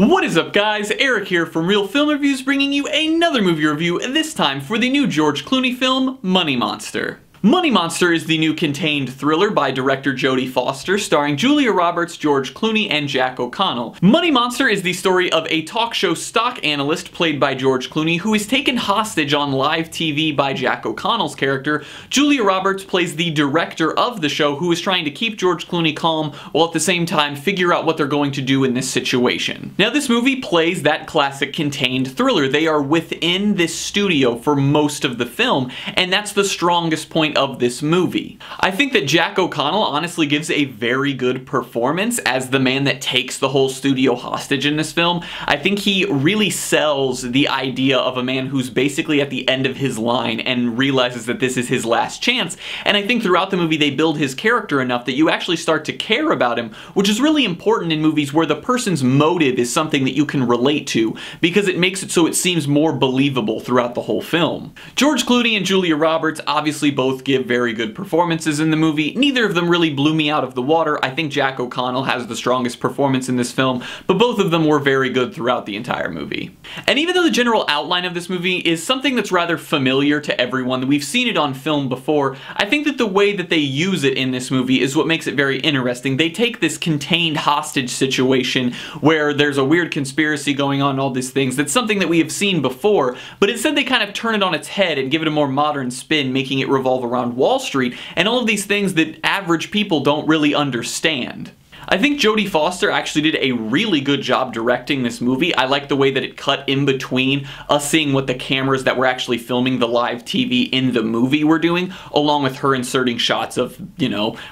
What is up, guys? Eric here from Real Film Reviews, bringing you another movie review, this time for the new George Clooney film, Money Monster. Money Monster is the new contained thriller by director Jodie Foster, starring Julia Roberts, George Clooney, and Jack O'Connell. Money Monster is the story of a talk show stock analyst played by George Clooney who is taken hostage on live TV by Jack O'Connell's character. Julia Roberts plays the director of the show who is trying to keep George Clooney calm while at the same time figure out what they're going to do in this situation. Now, this movie plays that classic contained thriller. They are within this studio for most of the film, and that's the strongest point of this movie. I think that Jack O'Connell honestly gives a very good performance as the man that takes the whole studio hostage in this film. I think he really sells the idea of a man who's basically at the end of his line and realizes that this is his last chance, and I think throughout the movie they build his character enough that you actually start to care about him, which is really important in movies where the person's motive is something that you can relate to, because it makes it so it seems more believable throughout the whole film. George Clooney and Julia Roberts obviously both give very good performances in the movie. Neither of them really blew me out of the water. I think Jack O'Connell has the strongest performance in this film, but both of them were very good throughout the entire movie. And even though the general outline of this movie is something that's rather familiar to everyone, we've seen it on film before, I think that the way that they use it in this movie is what makes it very interesting. They take this contained hostage situation where there's a weird conspiracy going on, all these things, that's something that we have seen before, but instead they kind of turn it on its head and give it a more modern spin, making it revolve around Wall Street and all of these things that average people don't really understand. I think Jodie Foster actually did a really good job directing this movie. I like the way that it cut in between us seeing what the cameras that were actually filming the live TV in the movie were doing, along with her inserting shots of,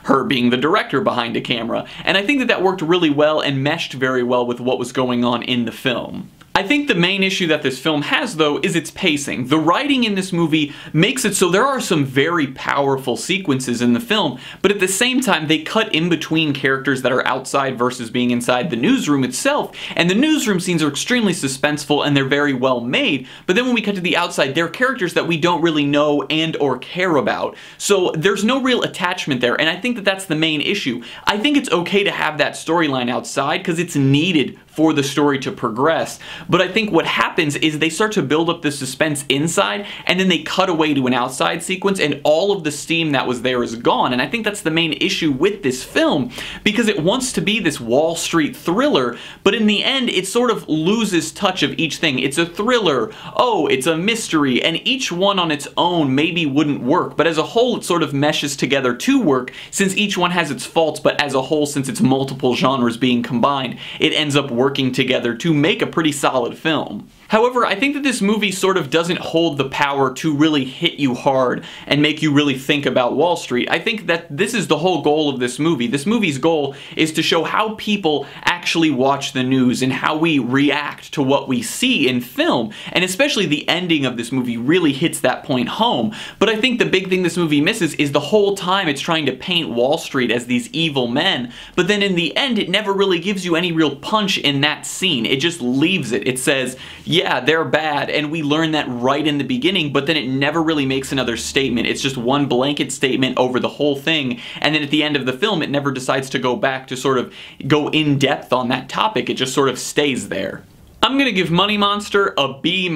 her being the director behind a camera. And I think that that worked really well and meshed very well with what was going on in the film. I think the main issue that this film has, though, is its pacing. The writing in this movie makes it so there are some very powerful sequences in the film, but at the same time they cut in between characters that are outside versus being inside the newsroom itself, and the newsroom scenes are extremely suspenseful and they're very well made, but then when we cut to the outside, they're characters that we don't really know and or care about, so there's no real attachment there, and I think that that's the main issue. I think it's okay to have that storyline outside because it's needed for the story to progress, but I think what happens is they start to build up the suspense inside and then they cut away to an outside sequence and all of the steam that was there is gone, and I think that's the main issue with this film because it wants to be this Wall Street thriller, but in the end it sort of loses touch of each thing. It's a thriller, oh, it's a mystery, and each one on its own maybe wouldn't work, but as a whole it sort of meshes together to work since each one has its faults, but as a whole, since it's multiple genres being combined, it ends up working together to make a pretty solid film. However, I think that this movie sort of doesn't hold the power to really hit you hard and make you really think about Wall Street. I think that this is the whole goal of this movie. This movie's goal is to show how people actually watch the news and how we react to what we see in film, and especially the ending of this movie really hits that point home. But I think the big thing this movie misses is the whole time it's trying to paint Wall Street as these evil men, but then in the end it never really gives you any real punch in that scene. It just leaves it. It says, yeah, they're bad, and we learn that right in the beginning, but then it never really makes another statement. It's just one blanket statement over the whole thing, and then at the end of the film it never decides to go back to sort of go in depth on that topic. It just sort of stays there. I'm gonna give Money Monster a B-.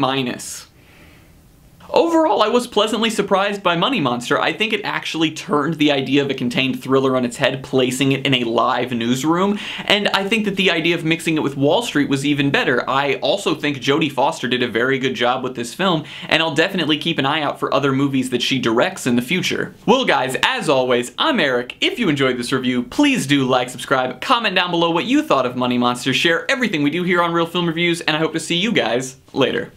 Overall, I was pleasantly surprised by Money Monster. I think it actually turned the idea of a contained thriller on its head, placing it in a live newsroom, and I think that the idea of mixing it with Wall Street was even better. I also think Jodie Foster did a very good job with this film, and I'll definitely keep an eye out for other movies that she directs in the future. Well guys, as always, I'm Eric. If you enjoyed this review, please do like, subscribe, comment down below what you thought of Money Monster, share everything we do here on Real Film Reviews, and I hope to see you guys later.